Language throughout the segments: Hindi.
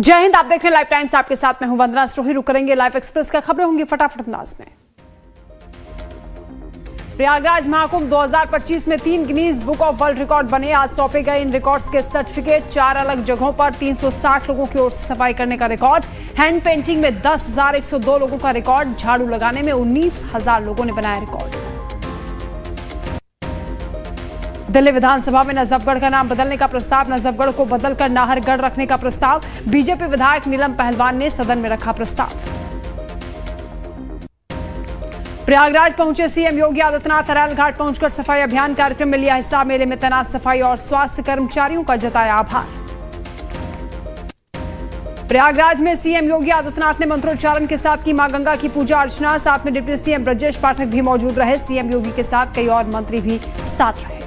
जय हिंद। आप देख रहे हैं लाइव टाइम्स, आपके साथ मैं हूं वंदना स्टोही। रुक करेंगे लाइव एक्सप्रेस का, खबरें होंगी फटाफट अंदाज में। प्रयागराज महाकुंभ 2025 में 3 Guinness book of world record बने। आज सौंपे गए इन रिकॉर्ड्स के सर्टिफिकेट। 4 अलग जगहों पर 360 लोगों की ओर से सफाई करने का रिकॉर्ड। हैंड पेंटिंग में 10,102 लोगों का रिकॉर्ड। झाड़ू लगाने में 19,000 लोगों ने बनाया रिकॉर्ड। दिल्ली विधानसभा में नजफगढ़ का नाम बदलने का प्रस्ताव। नजफगढ़ को बदलकर नाहरगढ़ रखने का प्रस्ताव। बीजेपी विधायक नीलम पहलवान ने सदन में रखा प्रस्ताव। प्रयागराज पहुंचे सीएम योगी आदित्यनाथ। अरैल घाट पहुंचकर सफाई अभियान कार्यक्रम में लिया हिस्सा। मेले में तैनात सफाई और स्वास्थ्य कर्मचारियों का जताया आभार। प्रयागराज में सीएम योगी आदित्यनाथ ने मंत्रोच्चारण के साथ की मां गंगा की पूजा अर्चना। साथ में डिप्टी सीएम ब्रजेश पाठक भी मौजूद रहे। सीएम योगी के साथ कई और मंत्री भी साथ रहे।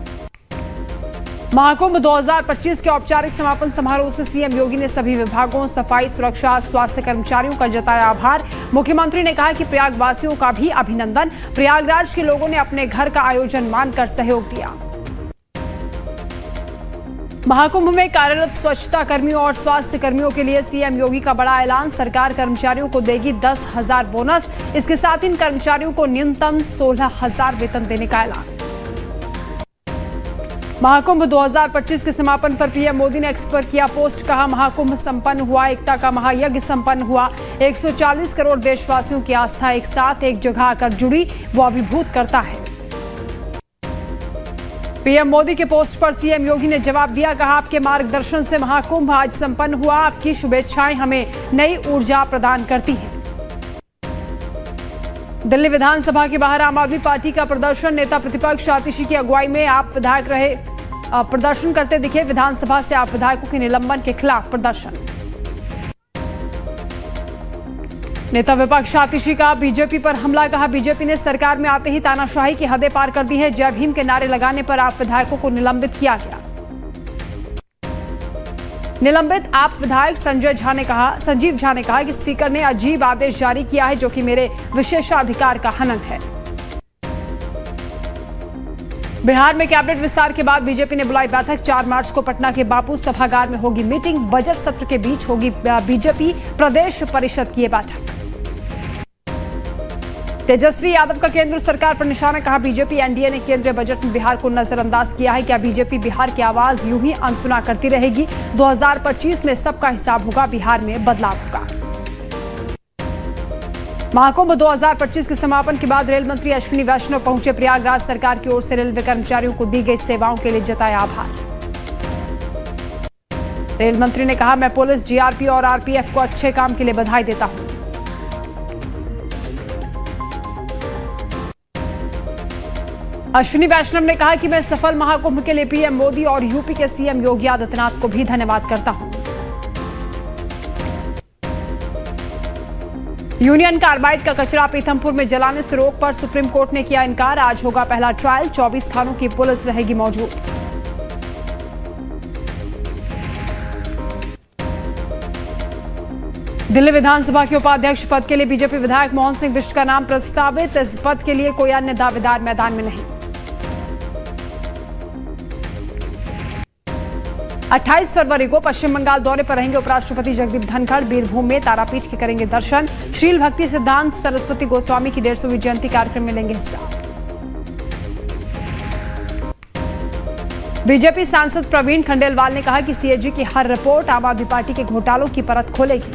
महाकुंभ 2025 के औपचारिक समापन समारोह से सीएम योगी ने सभी विभागों, सफाई, सुरक्षा, स्वास्थ्य कर्मचारियों का जताया आभार। मुख्यमंत्री ने कहा कि प्रयागवासियों का भी अभिनंदन। प्रयागराज के लोगों ने अपने घर का आयोजन मानकर सहयोग दिया। महाकुंभ में कार्यरत स्वच्छता कर्मियों और स्वास्थ्य कर्मियों के लिए सीएम योगी का बड़ा ऐलान। सरकार कर्मचारियों को देगी 10,000 बोनस। इसके साथ इन कर्मचारियों को न्यूनतम 16,000 वेतन देने का ऐलान। महाकुंभ 2025 के समापन पर पीएम मोदी ने एक्स पर किया पोस्ट। कहा, महाकुंभ संपन्न हुआ, एकता का महायज्ञ संपन्न हुआ। 140 करोड़ देशवासियों की आस्था एक साथ एक जगह आकर जुड़ी, वो अभिभूत करता है। पीएम मोदी के पोस्ट पर सीएम योगी ने जवाब दिया। कहा, आपके मार्गदर्शन से महाकुंभ आज संपन्न हुआ। आपकी शुभेच्छाएं हमें नई ऊर्जा प्रदान करती हैं। दिल्ली विधानसभा के बाहर आम आदमी पार्टी का प्रदर्शन। नेता प्रतिपक्ष आतिशी की अगुवाई में आप विधायक रहे प्रदर्शन करते दिखे। विधानसभा से आप विधायकों के निलंबन के खिलाफ प्रदर्शन। नेता विपक्ष आतिशी का बीजेपी पर हमला। कहा, बीजेपी ने सरकार में आते ही तानाशाही की हदें पार कर दी है। जय भीम के नारे लगाने पर आप विधायकों को निलंबित किया गया। निलंबित आप विधायक संजीव झा ने कहा कि स्पीकर ने अजीब आदेश जारी किया है, जो कि मेरे विशेषाधिकार का हनन है। बिहार में कैबिनेट विस्तार के बाद बीजेपी ने बुलाई बैठक। 4 मार्च को पटना के बापू सभागार में होगी मीटिंग। बजट सत्र के बीच होगी बीजेपी प्रदेश परिषद की बैठक। तेजस्वी यादव का केंद्र सरकार पर निशाना। कहा, बीजेपी एनडीए ने केंद्रीय बजट में बिहार को नजरअंदाज किया है। क्या बीजेपी बिहार की आवाज यूं ही अनसुना करती रहेगी? 2025 में सबका हिसाब होगा, बिहार में बदलाव होगा। महाकुंभ 2025 के समापन के बाद रेल मंत्री अश्विनी वैष्णव पहुंचे प्रयागराज। सरकार की ओर से रेलवे कर्मचारियों को दी गई सेवाओं के लिए जताया आभार। रेल मंत्री ने कहा, मैं पुलिस, जीआरपी और आरपीएफ को अच्छे काम के लिए बधाई देता हूं। अश्विनी वैष्णव ने कहा कि मैं सफल महाकुंभ के लिए पीएम मोदी और यूपी के सीएम योगी आदित्यनाथ को भी धन्यवाद करता हूं। यूनियन कार्बाइड का कचरा पीथमपुर में जलाने से रोक पर सुप्रीम कोर्ट ने किया इनकार। आज होगा पहला ट्रायल। 24 थानों की पुलिस रहेगी मौजूद। दिल्ली विधानसभा के उपाध्यक्ष पद के लिए बीजेपी विधायक मोहन सिंह बिष्ट का नाम प्रस्तावित। इस पद के लिए कोई अन्य दावेदार मैदान में नहीं। 28 फरवरी को पश्चिम बंगाल दौरे पर रहेंगे उपराष्ट्रपति जगदीप धनखड़। बीरभूम में तारापीठ के करेंगे दर्शन। शील भक्ति सिद्धांत सरस्वती गोस्वामी की 150वीं जयंती कार्यक्रम में लेंगे हिस्सा। बीजेपी सांसद प्रवीण खंडेलवाल ने कहा कि सीएजी की हर रिपोर्ट आम आदमी पार्टी के घोटालों की परत खोलेगी।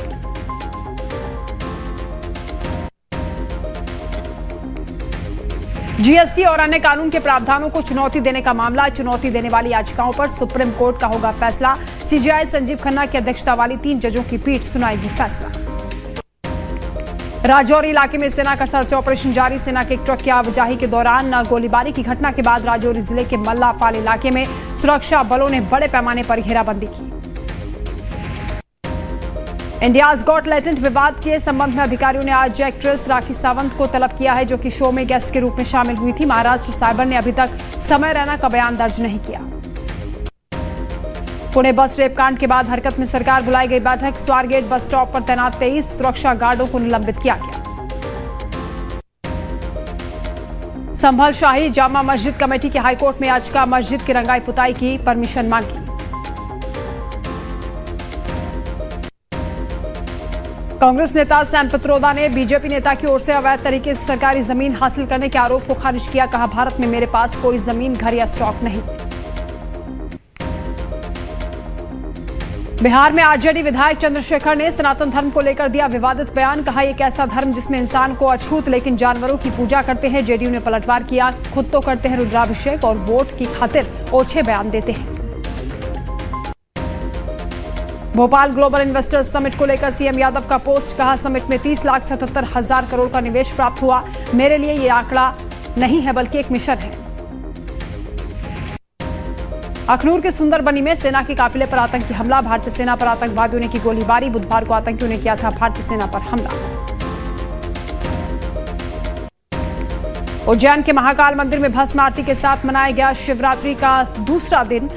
जीएसटी और अन्य कानून के प्रावधानों को चुनौती देने का मामला। चुनौती देने वाली याचिकाओं पर सुप्रीम कोर्ट का होगा फैसला। सीजेआई संजीव खन्ना की अध्यक्षता वाली 3 जजों की पीठ सुनाएगी फैसला। राजौरी इलाके में सेना का सर्च ऑपरेशन जारी। सेना के एक ट्रक की आवाजाही के दौरान गोलीबारी की घटना के बाद राजौरी जिले के मल्लाफाल इलाके में सुरक्षा बलों ने बड़े पैमाने पर घेराबंदी की। इंडियाज गॉट टैलेंट विवाद के संबंध में अधिकारियों ने आज एक्ट्रेस राखी सावंत को तलब किया है, जो कि शो में गेस्ट के रूप में शामिल हुई थी। महाराष्ट्र साइबर ने अभी तक समय रैना का बयान दर्ज नहीं किया। पुणे बस रेप कांड के बाद हरकत में सरकार बुलाई गई बैठक। स्वारगेट बस स्टॉप पर तैनात 23 सुरक्षा गार्डों को निलंबित किया गया। संभल शाही जामा मस्जिद कमेटी की हाईकोर्ट में याचिका। मस्जिद की रंगाई पुताई की परमिशन मांगी। कांग्रेस नेता सैम पित्रोदा ने बीजेपी नेता की ओर से अवैध तरीके से सरकारी जमीन हासिल करने के आरोप को खारिज किया। कहा, भारत में मेरे पास कोई जमीन, घर या स्टॉक नहीं। बिहार में आरजेडी विधायक चंद्रशेखर ने सनातन धर्म को लेकर दिया विवादित बयान। कहा, एक ऐसा धर्म जिसमें इंसान को अछूत लेकिन जानवरों की पूजा करते हैं। जेडीयू ने पलटवार किया, खुद तो करते हैं रुद्राभिषेक और वोट की खातिर ओछे बयान देते हैं। भोपाल ग्लोबल इन्वेस्टर्स समिट को लेकर सीएम यादव का पोस्ट। कहा, समिट में 30,77,000 करोड़ का निवेश प्राप्त हुआ। मेरे लिए ये आंकड़ा नहीं है बल्कि एक मिशन है। अखनूर के सुंदरबनी में सेना के काफिले पर आतंकी हमला। भारतीय सेना पर आतंकवादियों ने की गोलीबारी। बुधवार को आतंकियों ने किया था भारतीय सेना पर हमला। उज्जैन के महाकाल मंदिर में भस्म आरती के साथ मनाया गया शिवरात्रि का दूसरा दिन।